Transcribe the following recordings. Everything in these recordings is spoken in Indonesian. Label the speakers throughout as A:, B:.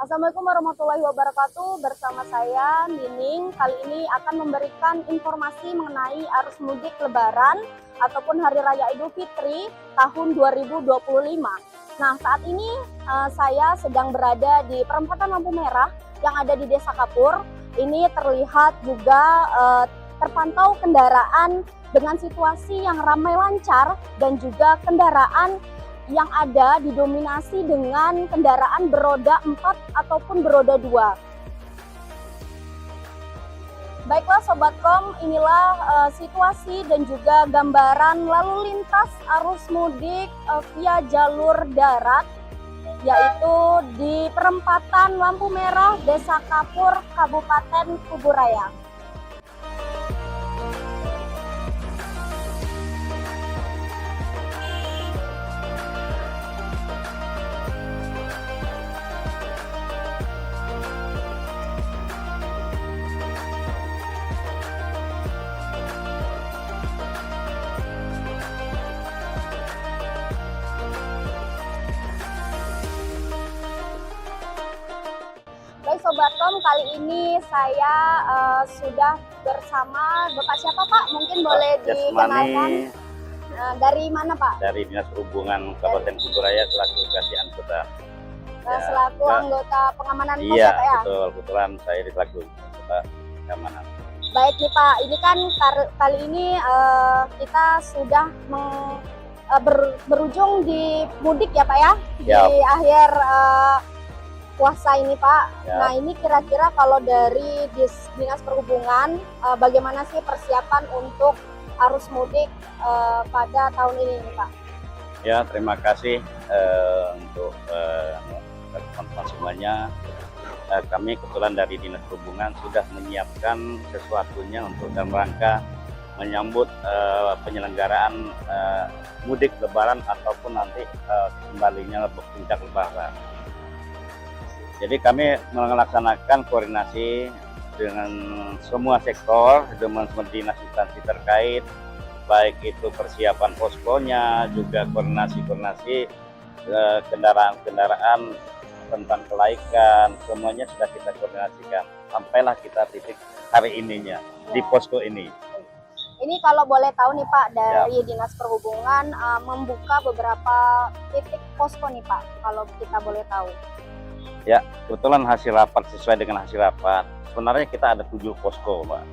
A: Assalamualaikum warahmatullahi wabarakatuh. Bersama saya Nining. Kali ini akan memberikan informasi mengenai arus mudik Lebaran ataupun Hari Raya Idul Fitri tahun 2025. Nah, saat ini saya sedang berada di perempatan lampu merah yang ada di Desa Kapur. Ini terlihat juga terpantau kendaraan dengan situasi yang ramai lancar dan juga kendaraan yang ada didominasi dengan kendaraan beroda 4 ataupun beroda 2. Baiklah Sobatkom, inilah situasi dan juga gambaran lalu lintas arus mudik via jalur darat, yaitu di perempatan lampu merah Desa Kapur, Kabupaten Kuburaya. Baik Sobatkom, kali ini saya sudah bersama Bapak siapa Pak? Mungkin boleh dikenalkan. Dari mana Pak?
B: Dari Dinas Perhubungan Kabupaten Kuburaya selaku kasih anggota.
A: Selaku anggota pengamanan pos
B: Iya,
A: ya Pak ya?
B: betul. Kebetulan saya selaku anggota pengamanan.
A: Baik nih Pak, ini kan kali ini kita sudah berujung di mudik ya Pak ya?
B: Ya.
A: Di akhir puasa ini Pak.
B: Ya.
A: Nah ini kira-kira kalau dari Dinas Perhubungan bagaimana sih persiapan untuk arus mudik pada tahun ini nih Pak?
B: Ya, terima kasih untuk teman-teman semuanya. Kami kebetulan dari Dinas Perhubungan sudah menyiapkan sesuatunya untuk dalam rangka menyambut penyelenggaraan mudik Lebaran ataupun nanti kembalinya puncak Lebaran. Jadi kami melaksanakan koordinasi dengan semua sektor, dengan semua dinas instansi terkait, baik itu persiapan poskonya, juga koordinasi kendaraan-kendaraan tentang kelaikan, semuanya sudah kita koordinasikan. Sampailah kita titik hari ininya di posko ini.
A: Ini kalau boleh tahu nih Pak, dari Dinas Perhubungan membuka beberapa titik posko nih Pak, kalau kita boleh tahu.
B: Ya, kebetulan hasil rapat sesuai dengan hasil rapat. Sebenarnya kita ada 7 posko, Mbak,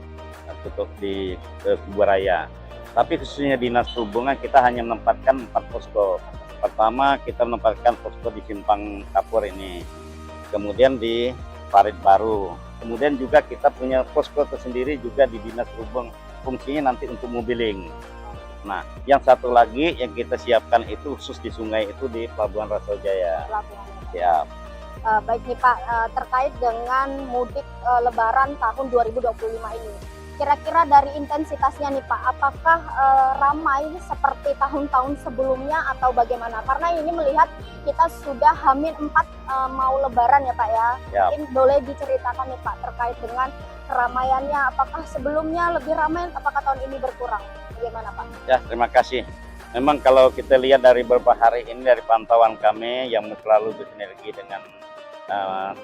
B: untuk di Kuburaya. Tapi khususnya Dinas Perhubungan kita hanya menempatkan 4 posko. Pertama kita menempatkan posko di Simpang Kapur ini, kemudian di Parit Baru. Kemudian juga kita punya posko tersendiri juga di Dinas Perhubungan, fungsinya nanti untuk mobiling. Nah, yang satu lagi yang kita siapkan itu khusus di sungai itu di Pelabuhan Rasojaya. Ya.
A: Baik nih Pak, terkait dengan mudik Lebaran tahun 2025 ini, kira-kira dari intensitasnya nih Pak, apakah ramai seperti tahun-tahun sebelumnya atau bagaimana? Karena ini melihat kita sudah H-4 mau Lebaran ya Pak ya. Mungkin boleh diceritakan nih Pak terkait dengan keramaiannya, apakah sebelumnya lebih ramai, apakah tahun ini berkurang? Bagaimana Pak? Ya,
B: terima kasih. Memang kalau kita lihat dari beberapa hari ini dari pantauan kami yang selalu bersinergi dengan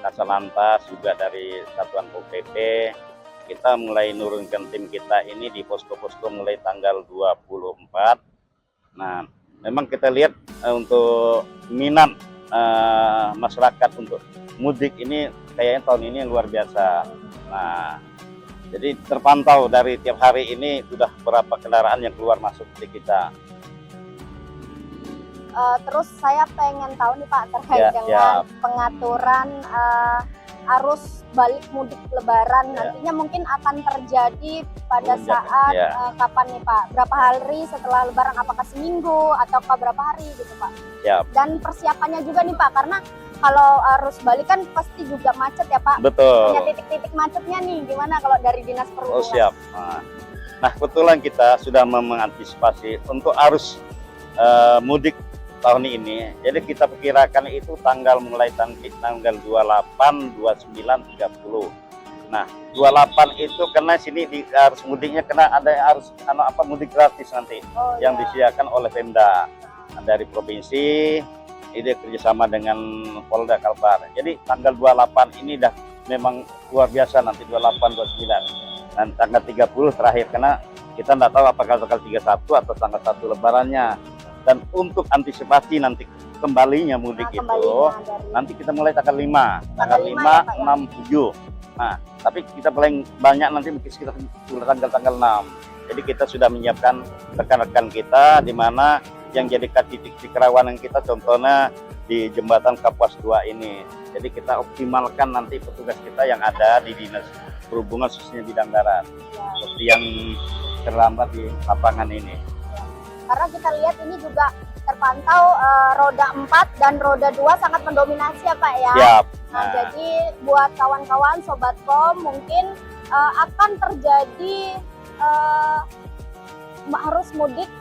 B: Kasalantas juga dari Satuan Pol PP, kita mulai nurunkan tim kita ini di posko-posko mulai tanggal 24. Nah, memang kita lihat untuk minat masyarakat untuk mudik ini kayaknya tahun ini luar biasa. Nah, jadi terpantau dari tiap hari ini sudah berapa kendaraan yang keluar masuk di kita.
A: Terus saya pengen tahu nih Pak terkait dengan pengaturan arus balik mudik Lebaran nantinya mungkin akan terjadi pada saat kapan nih Pak? Berapa hari setelah Lebaran? Apakah seminggu atau berapa hari gitu Pak? Dan persiapannya juga nih Pak, karena kalau arus balik kan pasti juga macet ya Pak.
B: Betul.
A: Punya titik-titik macetnya nih, gimana kalau dari Dinas Perhubungan?
B: Oh siap. Nah kebetulan kita sudah mengantisipasi untuk arus mudik tahun ini, jadi kita perkirakan itu mulai tanggal 28, 29, 30. Nah 28 itu karena sini di arus mudiknya kena ada arus mudik gratis nanti yang disediakan oleh Pemda dari provinsi Ide kerjasama dengan Polda Kalbar. Jadi tanggal 28 ini dah memang luar biasa, nanti 28, 29. Dan tanggal 30 terakhir, karena kita tidak tahu apakah tanggal 31 atau tanggal 1 lebarannya. Dan untuk antisipasi nanti kembalinya mudik nanti kita mulai tanggal 5, tanggal 5,
A: ya, Pak,
B: 6, 7. Nah, tapi kita paling banyak nanti mungkin sekitar tanggal 6. Jadi kita sudah menyiapkan rekan-rekan kita di mana yang jadikan titik-titik kerawanan kita, contohnya di jembatan Kapuas 2 ini. Jadi kita optimalkan nanti petugas kita yang ada di Dinas Perhubungan khususnya bidang darat, seperti yang terlambat di lapangan ini.
A: Karena kita lihat ini juga terpantau roda 4 dan roda 2 sangat mendominasi ya Pak ya.
B: Siap.
A: Nah, jadi buat kawan-kawan Sobat Kom mungkin akan terjadi harus mudik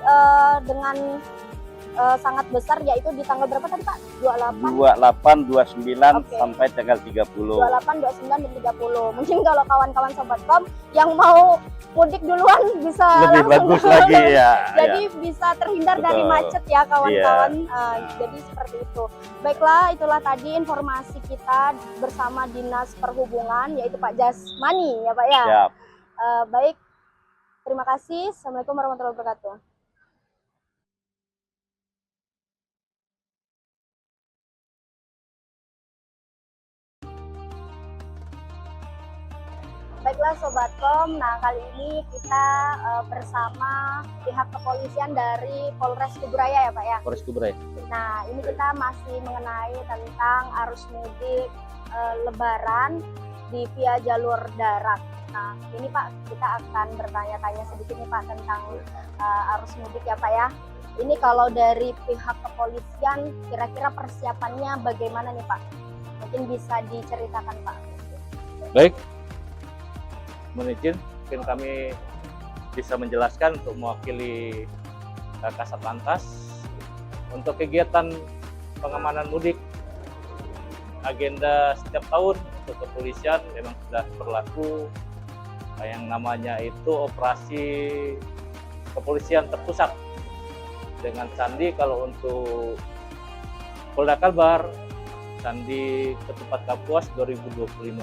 A: dengan sangat besar, yaitu di tanggal berapa tadi Pak?
B: 28, 29
A: Oke.
B: sampai tanggal 30.
A: 28, 29 dan 30. Mungkin kalau kawan-kawan Sobat Kom yang mau mudik duluan bisa
B: Lebih
A: langsung
B: bagus lagi ya.
A: jadi bisa terhindar dari
B: Betul.
A: macet ya kawan-kawan.
B: Iya.
A: Jadi seperti itu. Baiklah, itulah tadi informasi kita bersama Dinas Perhubungan, yaitu Pak Jasmani ya Pak ya.
B: Siap.
A: Baik, terima kasih. Assalamualaikum warahmatullahi wabarakatuh. Baiklah Sobat Kom, nah kali ini kita bersama pihak kepolisian dari Polres Tuburaya ya Pak ya.
B: Polres Tuburaya.
A: Nah ini kita masih mengenai tentang arus mudik Lebaran di via jalur darat. Nah ini Pak, kita akan bertanya-tanya sedikit nih Pak tentang arus mudik ya Pak ya. Ini kalau dari pihak kepolisian kira-kira persiapannya bagaimana nih Pak? Mungkin bisa diceritakan Pak.
C: Baik, mohon izin, mungkin kami bisa menjelaskan untuk mewakili Kasat Lantas untuk kegiatan pengamanan mudik. Agenda setiap tahun untuk kepolisian memang sudah berlaku yang namanya itu operasi kepolisian terpusat dengan sandi. Kalau untuk Polda Kalbar, sandi Ketupat Kapuas 2025.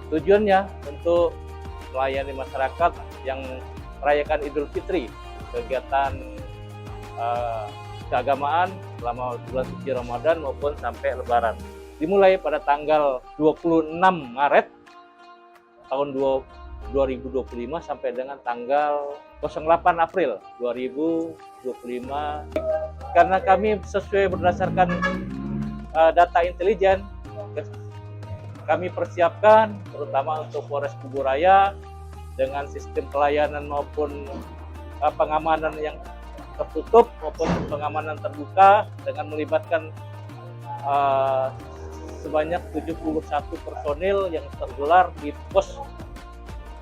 C: Tujuannya untuk melayani masyarakat yang merayakan Idul Fitri, kegiatan keagamaan selama bulan suci Ramadan maupun sampai Lebaran. Dimulai pada tanggal 26 Maret tahun 2025 sampai dengan tanggal 08 April 2025. Karena kami sesuai berdasarkan data intelijen, kami persiapkan terutama untuk Polres Tuburaya dengan sistem pelayanan maupun pengamanan yang tertutup maupun pengamanan terbuka dengan melibatkan sebanyak 71 personil yang tergelar di pos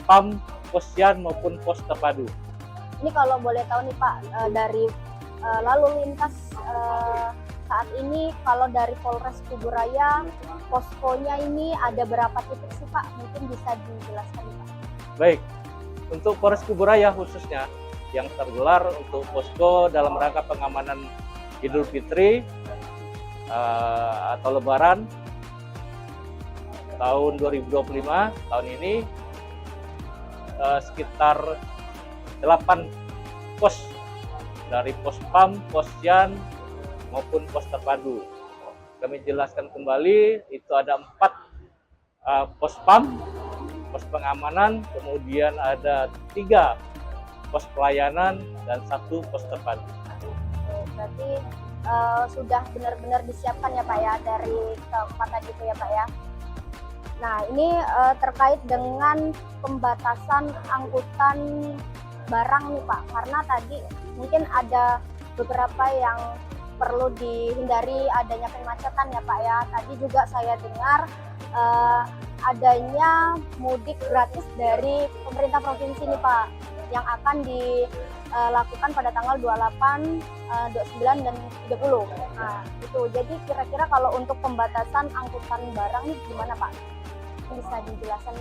C: PAM, Posyan maupun pos terpadu.
A: Ini kalau boleh tahu nih Pak, dari lalu lintas saat ini kalau dari Polres Tuburaya poskonya ini ada berapa titik sih Pak? Mungkin bisa dijelaskan Pak.
C: Baik, untuk Polres Tuburaya khususnya yang tergelar untuk posko dalam rangka pengamanan Idul Fitri atau Lebaran tahun 2025 tahun ini sekitar 8 pos dari pos PAM, Posyan maupun pos terpadu. Kami jelaskan kembali, itu ada 4 pos PAM, pos pengamanan, kemudian ada 3 pos pelayanan dan 1 pos terpadu.
A: Berarti sudah benar-benar disiapkan ya Pak ya dari keempat tadi itu ya Pak ya. Nah ini terkait dengan pembatasan angkutan barang nih Pak, karena tadi mungkin ada beberapa yang perlu dihindari adanya kemacetan ya Pak ya. Tadi juga saya dengar adanya mudik gratis dari pemerintah provinsi nih Pak, yang akan dilakukan pada tanggal 28, 29 dan 30. Nah itu, jadi kira-kira kalau untuk pembatasan angkutan barang nih gimana Pak? Bisa dijelaskan?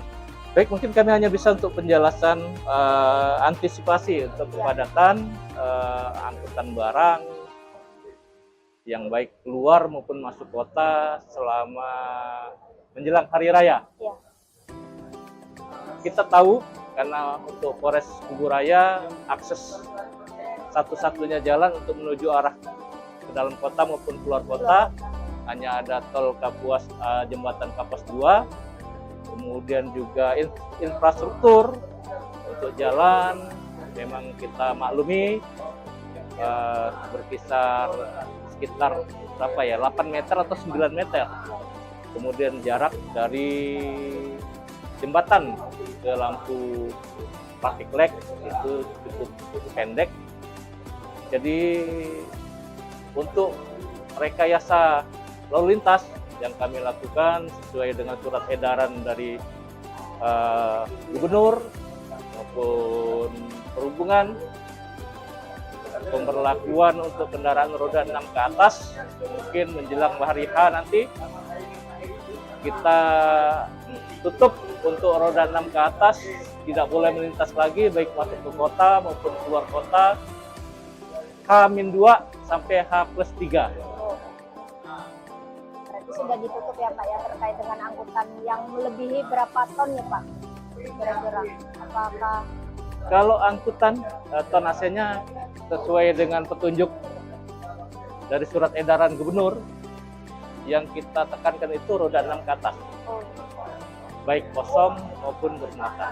C: Baik, mungkin kami hanya bisa untuk penjelasan antisipasi untuk kepadatan angkutan barang yang baik keluar maupun masuk kota selama menjelang hari raya.
A: Iya.
C: Kita tahu karena untuk Polres Kuburaya akses satu-satunya jalan untuk menuju arah ke dalam kota maupun keluar kota hanya ada tol Kapuas, jembatan Kapuas 2, kemudian juga infrastruktur untuk jalan memang kita maklumi berkisar sekitar berapa ya, 8 meter atau 9 meter. Kemudian jarak dari jembatan ke lampu traffic light itu cukup pendek. Jadi untuk rekayasa lalu lintas yang kami lakukan sesuai dengan surat edaran dari gubernur maupun perhubungan, pemberlakuan untuk kendaraan roda 6 ke atas mungkin menjelang hari H nanti kita tutup untuk roda 6 ke atas, tidak boleh melintas lagi baik masuk ke kota maupun keluar kota H-2 sampai H+3.
A: Berarti sudah ditutup ya Pak ya, terkait dengan angkutan yang melebihi berapa ton ya Pak? Kira-kira apakah
C: Kalau angkutan tonasenya sesuai dengan petunjuk dari surat edaran gubernur, yang kita tekankan itu roda 6 ke atas, baik kosong maupun bermuatan.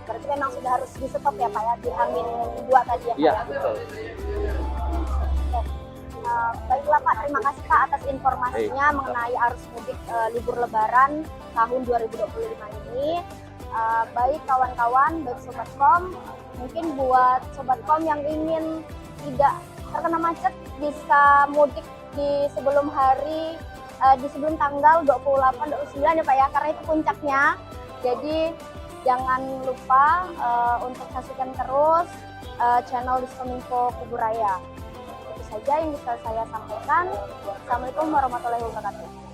A: Berarti memang sudah harus di stop ya Pak ya, di H-2 tadi ya Pak?
C: Iya,
A: ya?
C: betul.
A: Baiklah Pak, terima kasih Pak atas informasinya mengenai arus mudik libur lebaran tahun 2025 ini. Baik kawan-kawan, baik Sobat Kom, mungkin buat Sobat Kom yang ingin tidak terkena macet bisa mudik di sebelum hari, di sebelum tanggal 28-29 ya Pak ya, karena itu puncaknya. Jadi jangan lupa untuk saksikan terus channel Diskominfo Kuburaya. Itu saja yang bisa saya sampaikan. Assalamualaikum warahmatullahi wabarakatuh.